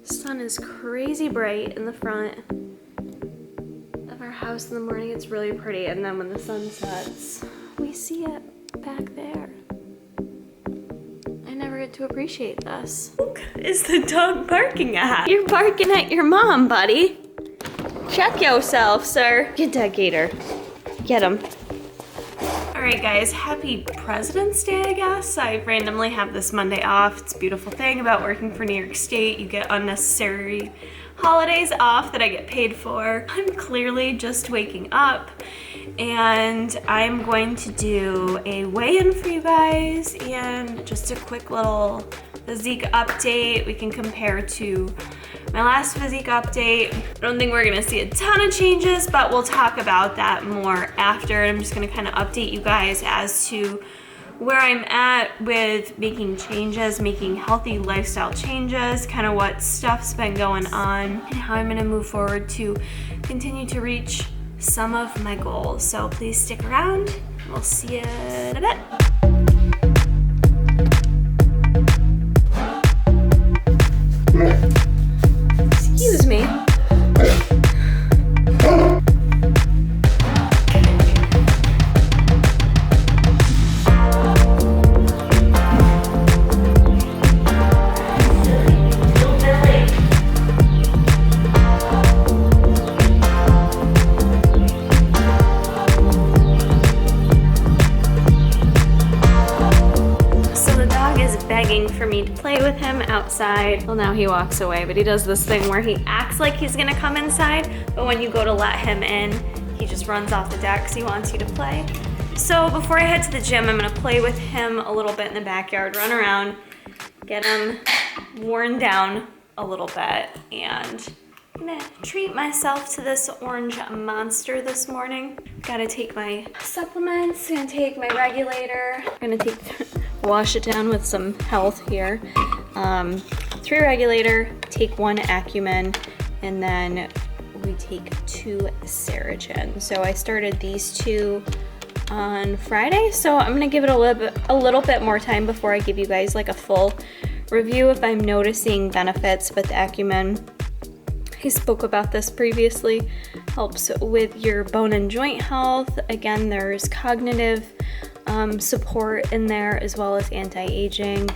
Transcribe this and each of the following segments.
Sun is crazy bright in the front of our house in the morning. It's really pretty. And then when the sun sets, we see it back there. I never get to appreciate this. What is the dog barking at? You're barking at your mom, buddy. Check yourself, sir. Get that gator. Get him. All right, guys, happy President's Day, I guess. I randomly have this Monday off. It's a beautiful thing about working for New York State. You get unnecessary holidays off that I get paid for. I'm clearly just waking up, and I'm going to do a weigh-in for you guys and just a quick little physique update. We can compare to my last physique update. I don't think we're gonna see a ton of changes, but we'll talk about that more after. I'm just gonna kind of update you guys as to where I'm at with making changes, making healthy lifestyle changes, kind of what stuff's been going on, and how I'm gonna move forward to continue to reach some of my goals. So please stick around. We'll see you in a bit. Excuse me. For me to play with him outside. Well, now he walks away, but he does this thing where he acts like he's gonna come inside, but when you go to let him in, he just runs off the deck because he wants you to play. So before I head to the gym, I'm gonna play with him a little bit in the backyard, run around, get him worn down a little bit, and I'm gonna treat myself to this orange monster this morning. Gotta take my supplements, gonna take my regulator, gonna wash it down with some health here. 3 regulator, take 1 Acumen, and then we take 2 Saragen. So I started these 2 on Friday, so I'm gonna give it a little bit more time before I give you guys like a full review if I'm noticing benefits. But the Acumen, I spoke about this previously, helps with your bone and joint health. Again, there's cognitive support in there as well as anti-aging.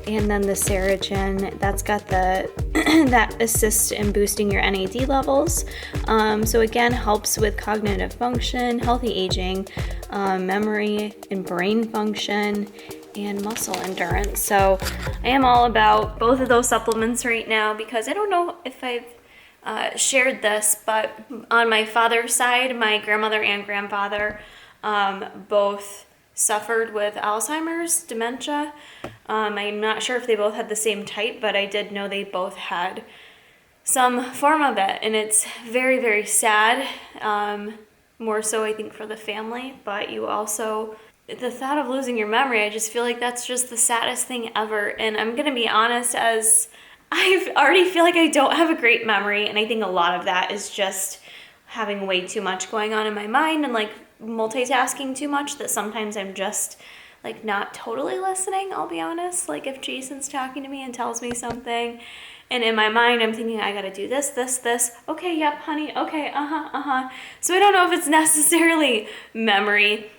And then the Saragen, that's got the that assists in boosting your NAD levels. So again, helps with cognitive function, healthy aging, memory and brain function, and muscle endurance. So I am all about both of those supplements right now because I don't know if I've shared this, but on my father's side, my grandmother and grandfather both suffered with Alzheimer's, dementia. I'm not sure if they both had the same type, but I did know they both had some form of it, and it's very, very sad. More so, I think, for the family, but you also, the thought of losing your memory, I just feel like that's just the saddest thing ever. And I'm gonna be honest, as I already feel like I don't have a great memory, and I think a lot of that is just having way too much going on in my mind and like multitasking too much that sometimes I'm just like not totally listening, I'll be honest. Like if Jason's talking to me and tells me something, and in my mind I'm thinking I gotta do this, okay, yep, honey, okay, So I don't know if it's necessarily memory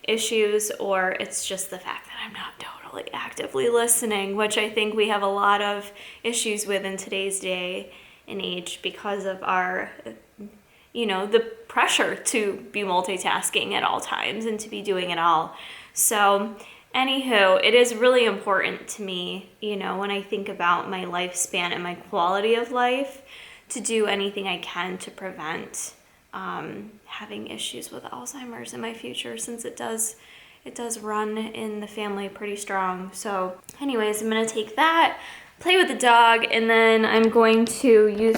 issues or it's just the fact that I'm not totally actively listening, which I think we have a lot of issues with in today's day and age because of our, the pressure to be multitasking at all times and to be doing it all. So anywho, it is really important to me, when I think about my lifespan and my quality of life, to do anything I can to prevent having issues with Alzheimer's in my future, since it does run in the family pretty strong. So anyways, I'm gonna take that, play with the dog, and then I'm going to use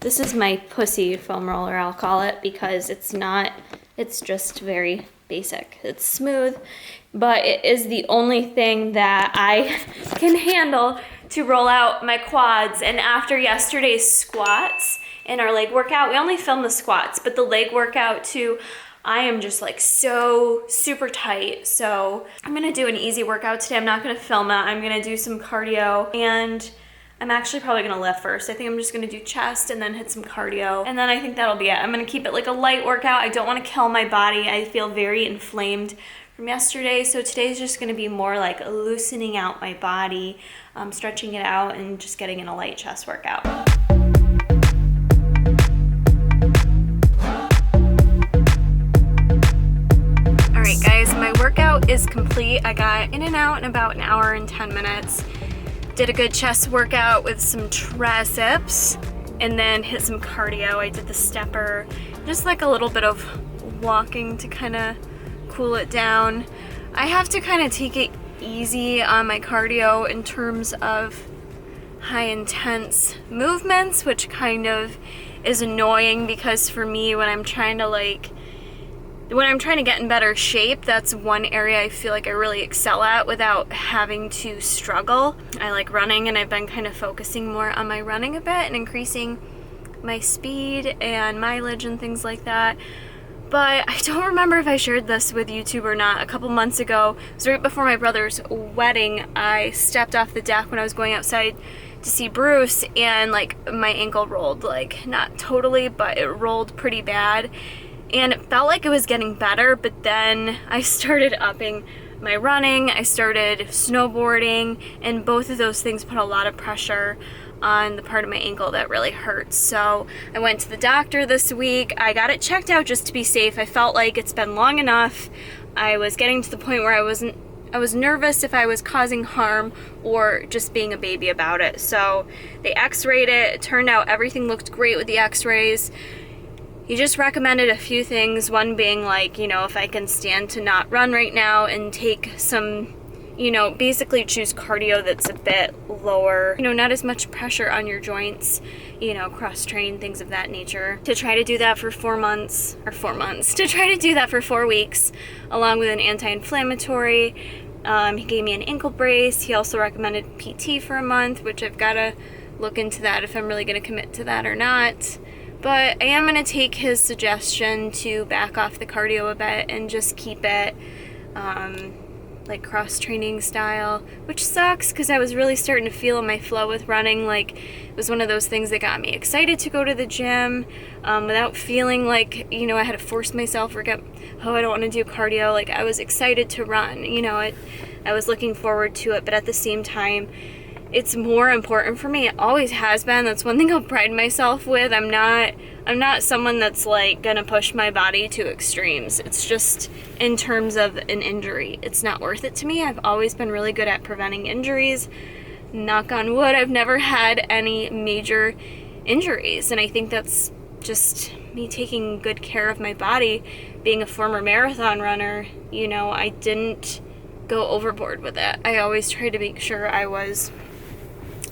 this is my pussy foam roller, I'll call it, because it's just very basic. It's smooth, but it is the only thing that I can handle to roll out my quads. And after yesterday's squats and our leg workout, we only filmed the squats, but the leg workout too, I am just like so super tight. So I'm gonna do an easy workout today. I'm not gonna film it. I'm gonna do some cardio, and I'm actually probably gonna lift first. I think I'm just gonna do chest and then hit some cardio. And then I think that'll be it. I'm gonna keep it like a light workout. I don't wanna kill my body. I feel very inflamed from yesterday. So today's just gonna be more like loosening out my body, stretching it out and just getting in a light chest workout. Alright guys, my workout is complete. I got in and out in about an hour and 10 minutes. Did a good chest workout with some triceps and then hit some cardio. I did the stepper, just like a little bit of walking to kind of cool it down. I have to kind of take it easy on my cardio in terms of high intense movements, which kind of is annoying because for me when I'm trying to get in better shape, that's one area I feel like I really excel at without having to struggle. I like running and I've been kind of focusing more on my running a bit and increasing my speed and mileage and things like that. But I don't remember if I shared this with YouTube or not. A couple months ago, it was right before my brother's wedding, I stepped off the deck when I was going outside to see Bruce and like my ankle rolled, like not totally, but it rolled pretty bad. And it felt like it was getting better, but then I started upping my running, I started snowboarding, and both of those things put a lot of pressure on the part of my ankle that really hurts. So I went to the doctor this week. I got it checked out just to be safe. I felt like it's been long enough. I was getting to the point where I was nervous if I was causing harm or just being a baby about it. So they x-rayed it. It turned out everything looked great with the x-rays. He just recommended a few things, one being like, you know, if I can stand to not run right now and take some, you know, basically choose cardio that's a bit lower, you know, not as much pressure on your joints, you know, cross-train, things of that nature. To try to do that for 4 months, to try to do that for 4 weeks, along with an anti-inflammatory. He gave me an ankle brace. He also recommended PT for a month, which I've got to look into that if I'm really going to commit to that or not. But I am going to take his suggestion to back off the cardio a bit and just keep it like cross-training style, which sucks because I was really starting to feel in my flow with running. Like it was one of those things that got me excited to go to the gym without feeling like, you know, I had to force myself or I don't want to do cardio. Like I was excited to run, you know, I was looking forward to it, but at the same time, it's more important for me. It always has been. That's one thing I'll pride myself with. I'm not someone that's like gonna push my body to extremes. It's just in terms of an injury. It's not worth it to me. I've always been really good at preventing injuries. Knock on wood, I've never had any major injuries. And I think that's just me taking good care of my body. Being a former marathon runner, you know, I didn't go overboard with it. I always tried to make sure I was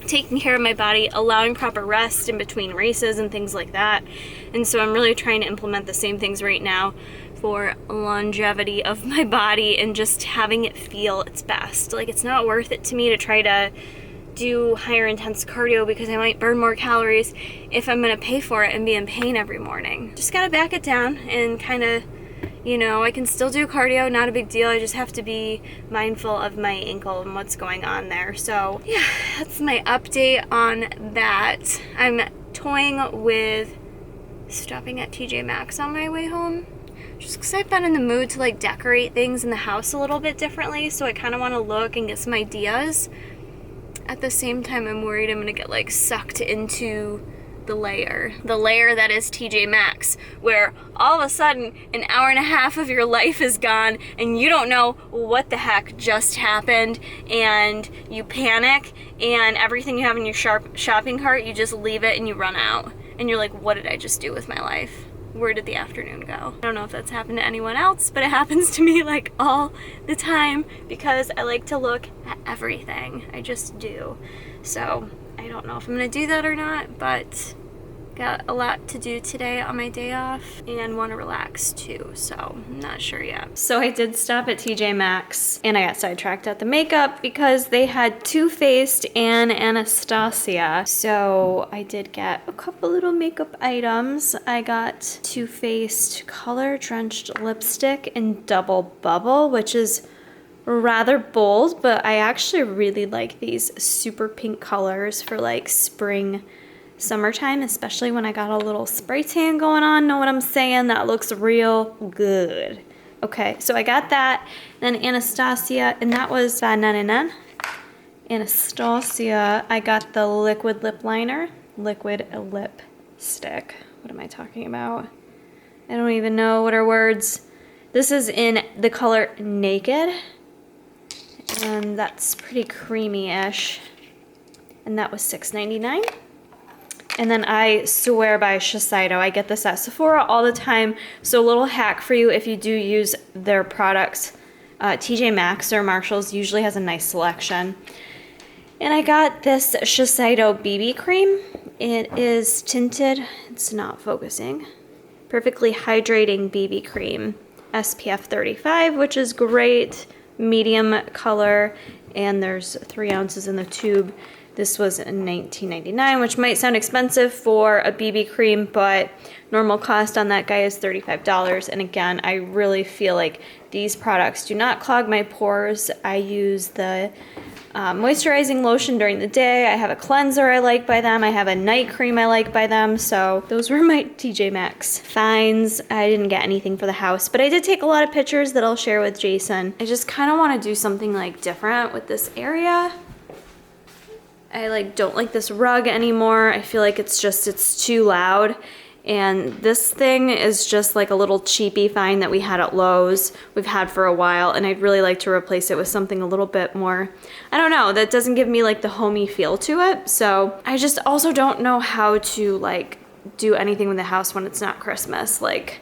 taking care of my body, allowing proper rest in between races and things like that. And so I'm really trying to implement the same things right now for longevity of my body and just having it feel its best. Like it's not worth it to me to try to do higher intense cardio because I might burn more calories if I'm gonna pay for it and be in pain every morning. Just gotta back it down and kind of, you know, I can still do cardio, not a big deal. I just have to be mindful of my ankle and what's going on there. So yeah, that's my update on that. I'm toying with stopping at TJ Maxx on my way home, just because I've been in the mood to like decorate things in the house a little bit differently. So I kind of want to look and get some ideas. At the same time, I'm worried I'm gonna get like sucked into the layer that is TJ Maxx, where all of a sudden an hour and a half of your life is gone and you don't know what the heck just happened, and you panic and everything you have in your shopping cart, you just leave it and you run out and you're like, what did I just do with my life? Where did the afternoon go? I don't know if that's happened to anyone else, but it happens to me like all the time because I like to look at everything. I just do. So I don't know if I'm gonna do that or not, but got a lot to do today on my day off and want to relax too, so I'm not sure yet. So I did stop at TJ Maxx and I got sidetracked at the makeup because they had Too Faced and Anastasia. So I did get a couple little makeup items. I got Too Faced Color Drenched Lipstick in Double Bubble, which is rather bold, but I actually really like these super pink colors for like spring, summertime, especially when I got a little spray tan going on. Know what I'm saying? That looks real good. Okay, so I got that. Then Anastasia, and that was $5.99. Anastasia, I got the liquid lip liner, liquid lipstick. What am I talking about? I don't even know what are words. This is in the color Naked, and that's pretty creamy-ish. And that was $6.99. And then I swear by Shiseido. I get this at Sephora all the time. So a little hack for you if you do use their products. TJ Maxx or Marshall's usually has a nice selection. And I got this Shiseido BB cream. It is tinted. It's not focusing. Perfectly hydrating BB cream. SPF 35, which is great. Medium color. And there's 3 ounces in the tube. This was $19.99, which might sound expensive for a BB cream, but normal cost on that guy is $35. And again, I really feel like these products do not clog my pores. I use the moisturizing lotion during the day. I have a cleanser I like by them. I have a night cream I like by them. So those were my TJ Maxx finds. I didn't get anything for the house, but I did take a lot of pictures that I'll share with Jason. I just kind of want to do something like different with this area. I like don't like this rug anymore. I feel like it's too loud. And this thing is just like a little cheapy find that we had at Lowe's. We've had for a while, and I'd really like to replace it with something a little bit more, I don't know, that doesn't give me like the homey feel to it. So I just also don't know how to like do anything with the house when it's not Christmas. Like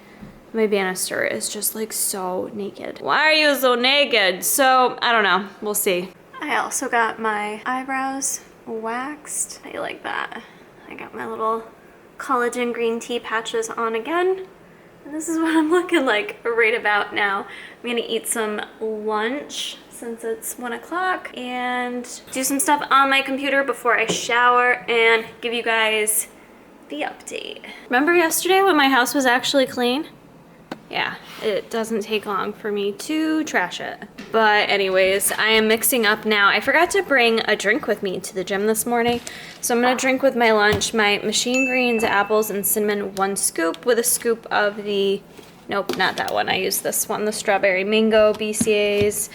my banister is just like so naked. Why are you so naked? So I don't know, we'll see. I also got my eyebrows waxed. How do you like that? I got my little collagen green tea patches on again. And this is what I'm looking like right about now. I'm gonna eat some lunch since it's 1 o'clock and do some stuff on my computer before I shower and give you guys the update. Remember yesterday when my house was actually clean? Yeah, it doesn't take long for me to trash it. But anyways, I am mixing up now. I forgot to bring a drink with me to the gym this morning. So I'm gonna drink with my lunch my machine greens, apples, and cinnamon 1 scoop with a scoop of the, nope, not that one. I used this one, the strawberry mango BCAAs.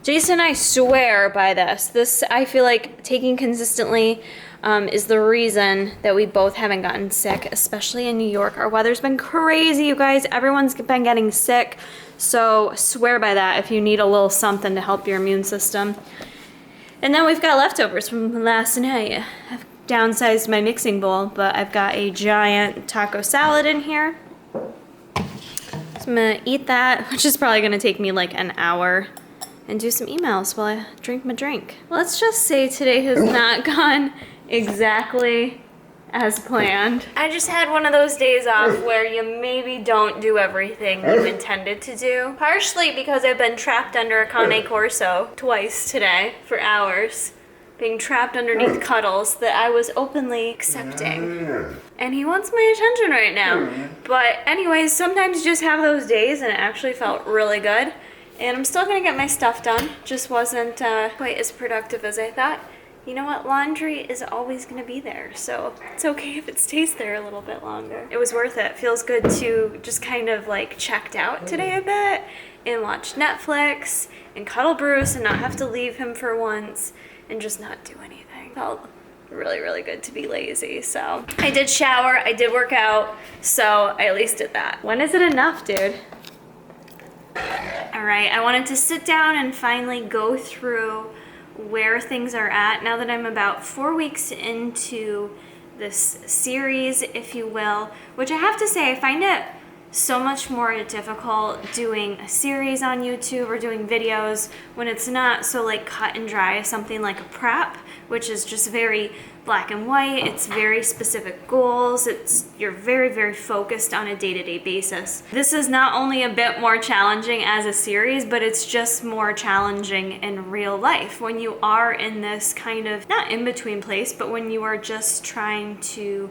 Jason, I swear by this. This, I feel like taking consistently is the reason that we both haven't gotten sick, especially in New York. Our weather's been crazy, you guys. Everyone's been getting sick. So swear by that if you need a little something to help your immune system. And then we've got leftovers from last night. I've downsized my mixing bowl, but I've got a giant taco salad in here. So I'm gonna eat that, which is probably gonna take me like an hour, and do some emails while I drink my drink. Let's just say today has not gone exactly as planned. I just had one of those days off where you maybe don't do everything you intended to do. Partially because I've been trapped under a cane corso twice today for hours. Being trapped underneath Cuddles that I was openly accepting. And he wants my attention right now. But anyways, sometimes you just have those days and it actually felt really good. And I'm still gonna get my stuff done. Just wasn't quite as productive as I thought. You know what? Laundry is always gonna be there, so it's okay if it stays there a little bit longer. It was worth it. Feels good to just kind of like checked out today a bit and watch Netflix and cuddle Bruce and not have to leave him for once and just not do anything. Felt really, really good to be lazy. So I did shower, I did work out, so I at least did that. When is it enough, dude? All right, I wanted to sit down and finally go through where things are at now that I'm about 4 weeks into this series, if you will, which I have to say, I find it so much more difficult doing a series on YouTube or doing videos when it's not so like cut and dry as something like a prep, which is just very black and white. It's very specific goals. You're very, very focused on a day-to-day basis. This is not only a bit more challenging as a series, but it's just more challenging in real life when you are in this kind of, not in-between place, but when you are just trying to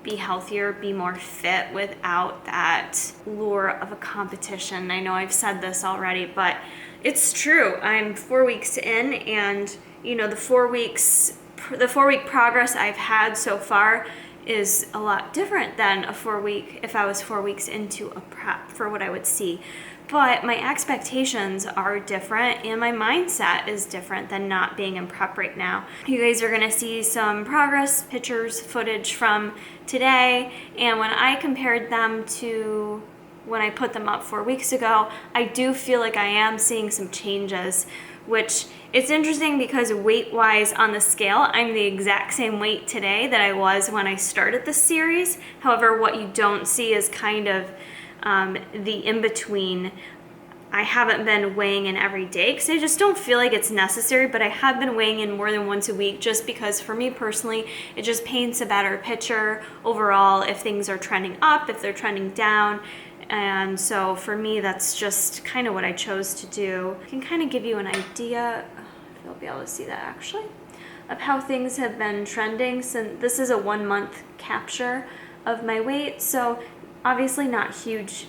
be healthier, be more fit without that lure of a competition. I know I've said this already, but It's true. I'm 4 weeks in, and you know, the 4-week progress I've had so far is a lot different than if I was 4 weeks into a prep for what I would see. But my expectations are different, and my mindset is different than not being in prep right now. You guys are gonna see some progress pictures, footage from today, and when I compared them to when I put them up 4 weeks ago, I do feel like I am seeing some changes, which it's interesting because weight-wise on the scale, I'm the exact same weight today that I was when I started this series. However, what you don't see is kind of the in-between. I haven't been weighing in every day because I just don't feel like it's necessary, but I have been weighing in more than once a week just because for me personally, it just paints a better picture overall if things are trending up, if they're trending down. And so for me, that's just kind of what I chose to do. I can kind of give you an idea, if you'll be able to see that actually, of how things have been trending since this is a 1 month capture of my weight. So obviously not huge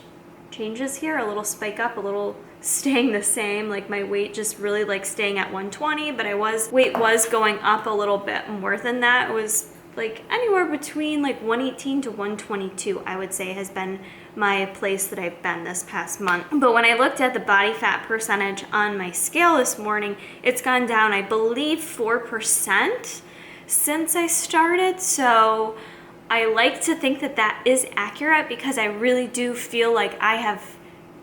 changes here, a little spike up, a little staying the same, like my weight just really like staying at 120, but weight was going up a little bit more than that. It was like anywhere between like 118 to 122, I would say has been my place that I've been this past month. But when I looked at the body fat percentage on my scale this morning, it's gone down, I believe 4% since I started. So I like to think that that is accurate because I really do feel like I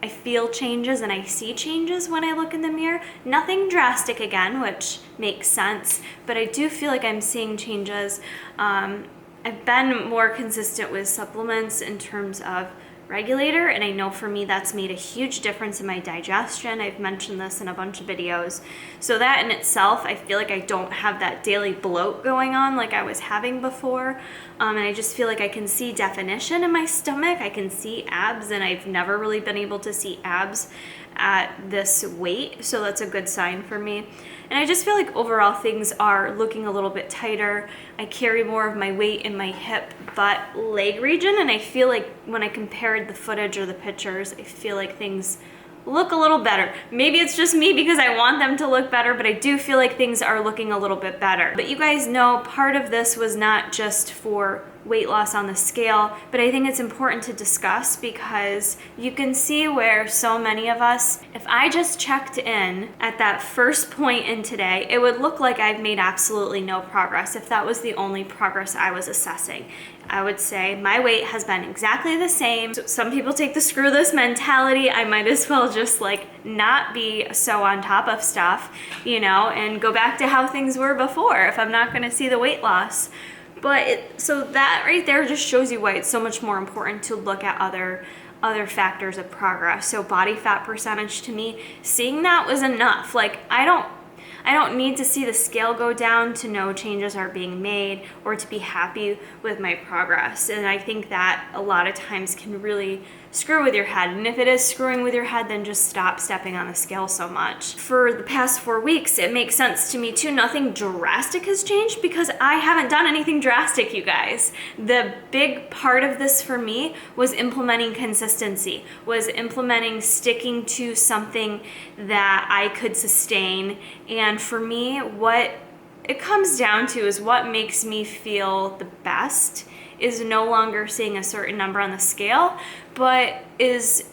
feel changes and I see changes when I look in the mirror. Nothing drastic again, which makes sense, but I do feel like I'm seeing changes. I've been more consistent with supplements in terms of regulator, and I know for me that's made a huge difference in my digestion. I've mentioned this in a bunch of videos. So that in itself, I feel like I don't have that daily bloat going on like I was having before. And I just feel like I can see definition in my stomach. I can see abs, and I've never really been able to see abs at this weight. So that's a good sign for me. And I just feel like overall things are looking a little bit tighter. I carry more of my weight in my hip, butt, leg region, and I feel like when I compared the footage or the pictures, I feel like things look a little better. Maybe it's just me because I want them to look better, but I do feel like things are looking a little bit better. But you guys know part of this was not just for weight loss on the scale, but I think it's important to discuss because you can see where so many of us, if I just checked in at that first point in today, it would look like I've made absolutely no progress if that was the only progress I was assessing. I would say my weight has been exactly the same. So some people take the screw this mentality. I might as well just like not be so on top of stuff, you know, and go back to how things were before if I'm not gonna see the weight loss. So that right there just shows you why it's so much more important to look at other factors of progress. So body fat percentage, to me, seeing that was enough. Like I don't need to see the scale go down to know changes are being made or to be happy with my progress. And I think that a lot of times can really screw with your head. And if it is screwing with your head, then just stop stepping on the scale so much. For the past 4 weeks, it makes sense to me too. Nothing drastic has changed because I haven't done anything drastic, you guys. The big part of this for me was implementing consistency, was implementing sticking to something that I could sustain. And for me, what it comes down to is what makes me feel the best is no longer seeing a certain number on the scale, but is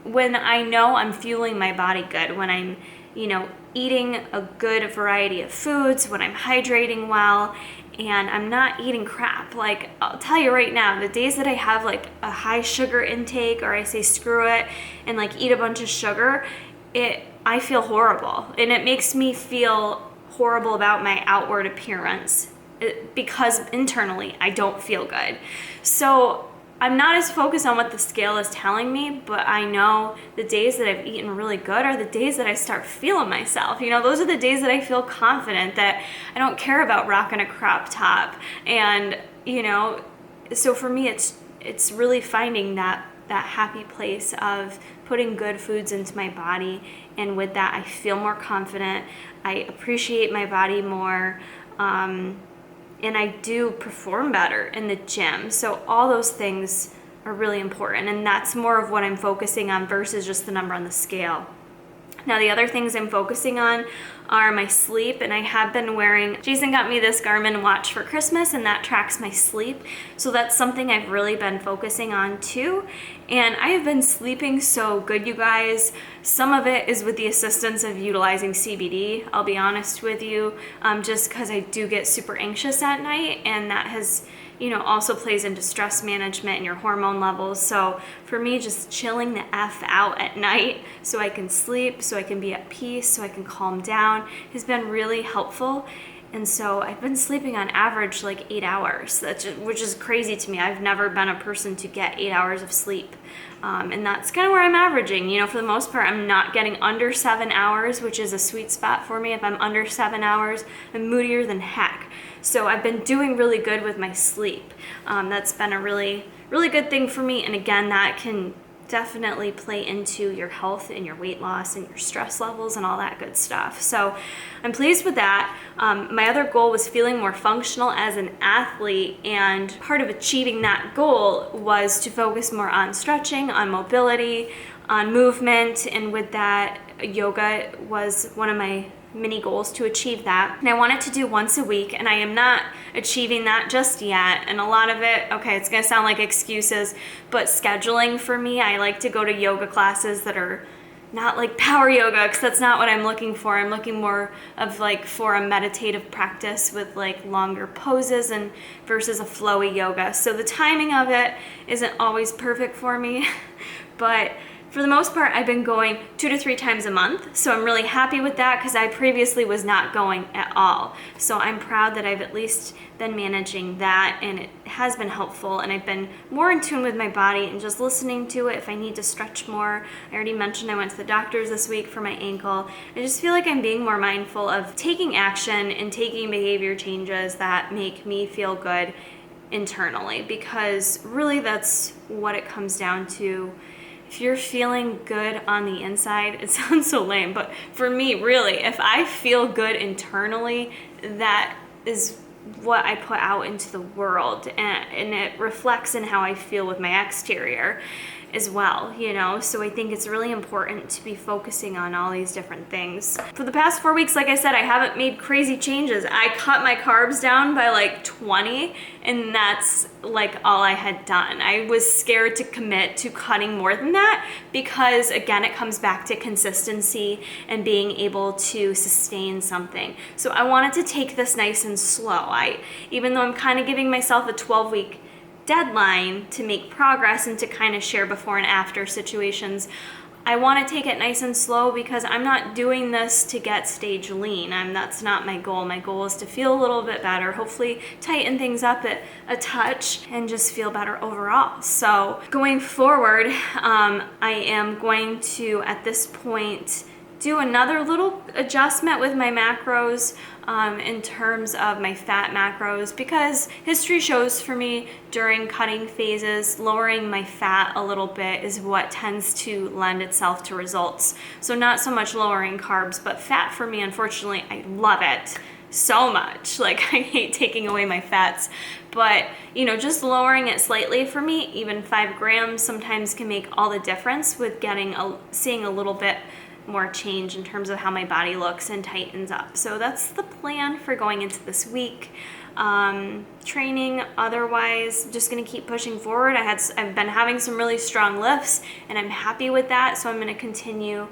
when I know I'm fueling my body good, when I'm, you know, eating a good variety of foods, when I'm hydrating well, and I'm not eating crap. Like, I'll tell you right now, the days that I have like a high sugar intake, or I say screw it and like eat a bunch of sugar, I feel horrible, and it makes me feel horrible about my outward appearance because internally I don't feel good. So I'm not as focused on what the scale is telling me, but I know the days that I've eaten really good are the days that I start feeling myself. You know, those are the days that I feel confident, that I don't care about rocking a crop top. And, you know, so for me, it's really finding that happy place of putting good foods into my body. And with that, I feel more confident. I appreciate my body more. And I do perform better in the gym. So all those things are really important. And that's more of what I'm focusing on versus just the number on the scale. Now the other things I'm focusing on are my sleep, and I have been wearing, Jason got me this Garmin watch for Christmas, and that tracks my sleep. So that's something I've really been focusing on too. And I have been sleeping so good, you guys. Some of it is with the assistance of utilizing CBD, I'll be honest with you, just because I do get super anxious at night, and that has, also plays into stress management and your hormone levels. So for me, just chilling the F out at night so I can sleep, so I can be at peace, so I can calm down has been really helpful. And so I've been sleeping on average like 8 hours, which is crazy to me. I've never been a person to get 8 hours of sleep. And that's kind of where I'm averaging. For the most part, I'm not getting under 7 hours, which is a sweet spot for me. If I'm under 7 hours, I'm moodier than heck. So I've been doing really good with my sleep. That's been a really, really good thing for me. And again, that can definitely play into your health and your weight loss and your stress levels and all that good stuff. So I'm pleased with that. My other goal was feeling more functional as an athlete, and part of achieving that goal was to focus more on stretching, on mobility, on movement, and with that, yoga was one of my mini goals to achieve that. And I wanted to do once a week, and I am not achieving that just yet. And a lot of it, okay, it's gonna sound like excuses, but scheduling for me, I like to go to yoga classes that are not like power yoga, because that's not what I'm looking for. I'm looking more of like for a meditative practice with like longer poses and versus a flowy yoga. So the timing of it isn't always perfect for me, but for the most part, I've been going 2 to 3 times a month, so I'm really happy with that because I previously was not going at all. So I'm proud that I've at least been managing that, and it has been helpful, and I've been more in tune with my body and just listening to it if I need to stretch more. I already mentioned I went to the doctor's this week for my ankle. I just feel like I'm being more mindful of taking action and taking behavior changes that make me feel good internally, because really that's what it comes down to. If you're feeling good on the inside, it sounds so lame, but for me, really, if I feel good internally, that is what I put out into the world, and it reflects in how I feel with my exterior as well, so I think it's really important to be focusing on all these different things. For the past 4 weeks, like I said, I haven't made crazy changes. I cut my carbs down by like 20, and that's like all I had done. I was scared to commit to cutting more than that because, again, it comes back to consistency and being able to sustain something. So I wanted to take this nice and slow. Even though I'm kind of giving myself a 12-week deadline to make progress and to kind of share before and after situations, I want to take it nice and slow because I'm not doing this to get stage lean. That's not my goal. My goal is to feel a little bit better, hopefully tighten things up a touch, and just feel better overall. So going forward, I am going to, at this point, do another little adjustment with my macros in terms of my fat macros, because history shows for me during cutting phases, lowering my fat a little bit is what tends to lend itself to results. So not so much lowering carbs, but fat for me, unfortunately, I love it so much. Like, I hate taking away my fats, but just lowering it slightly for me, even 5 grams sometimes can make all the difference with seeing a little bit more change in terms of how my body looks and tightens up. So that's the plan for going into this week. Training otherwise, just gonna keep pushing forward. I've been having some really strong lifts, and I'm happy with that, so I'm gonna continue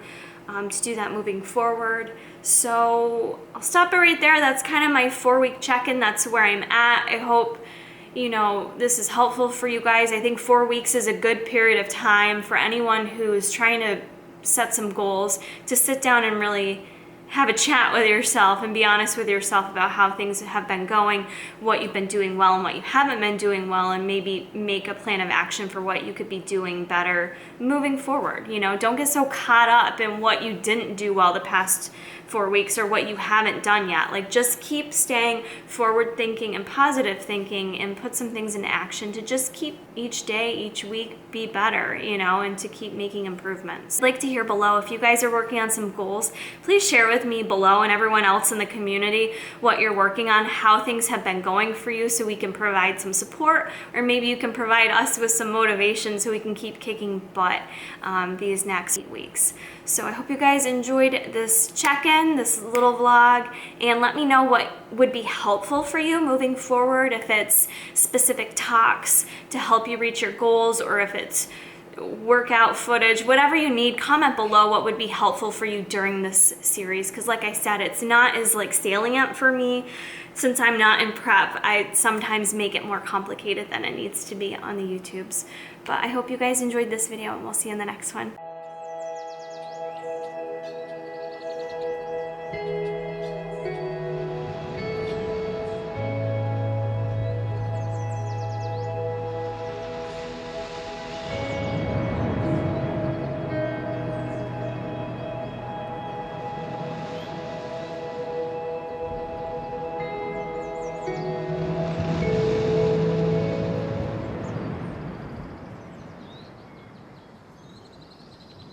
to do that moving forward. So I'll stop it right there. That's kind of my 4-week check-in. That's where I'm at. I hope this is helpful for you guys. I think 4 weeks is a good period of time for anyone who is trying to set some goals, to sit down and really have a chat with yourself and be honest with yourself about how things have been going, what you've been doing well and what you haven't been doing well, and maybe make a plan of action for what you could be doing better moving forward. Don't get so caught up in what you didn't do well the past 4 weeks or what you haven't done yet. Like, just keep staying forward thinking and positive thinking, and put some things into action to just keep each day, each week be better, and to keep making improvements. I'd like to hear below if you guys are working on some goals. Please share with me below and everyone else in the community what you're working on, how things have been going for you, so we can provide some support, or maybe you can provide us with some motivation so we can keep kicking butt these next 8 weeks. So I hope you guys enjoyed this check-in, this little vlog, and let me know what would be helpful for you moving forward, if it's specific talks to help you reach your goals, or if it's workout footage, whatever you need. Comment below what would be helpful for you during this series, because like I said, it's not as like salient for me. Since I'm not in prep, I sometimes make it more complicated than it needs to be on the YouTubes. But I hope you guys enjoyed this video, and we'll see you in the next one.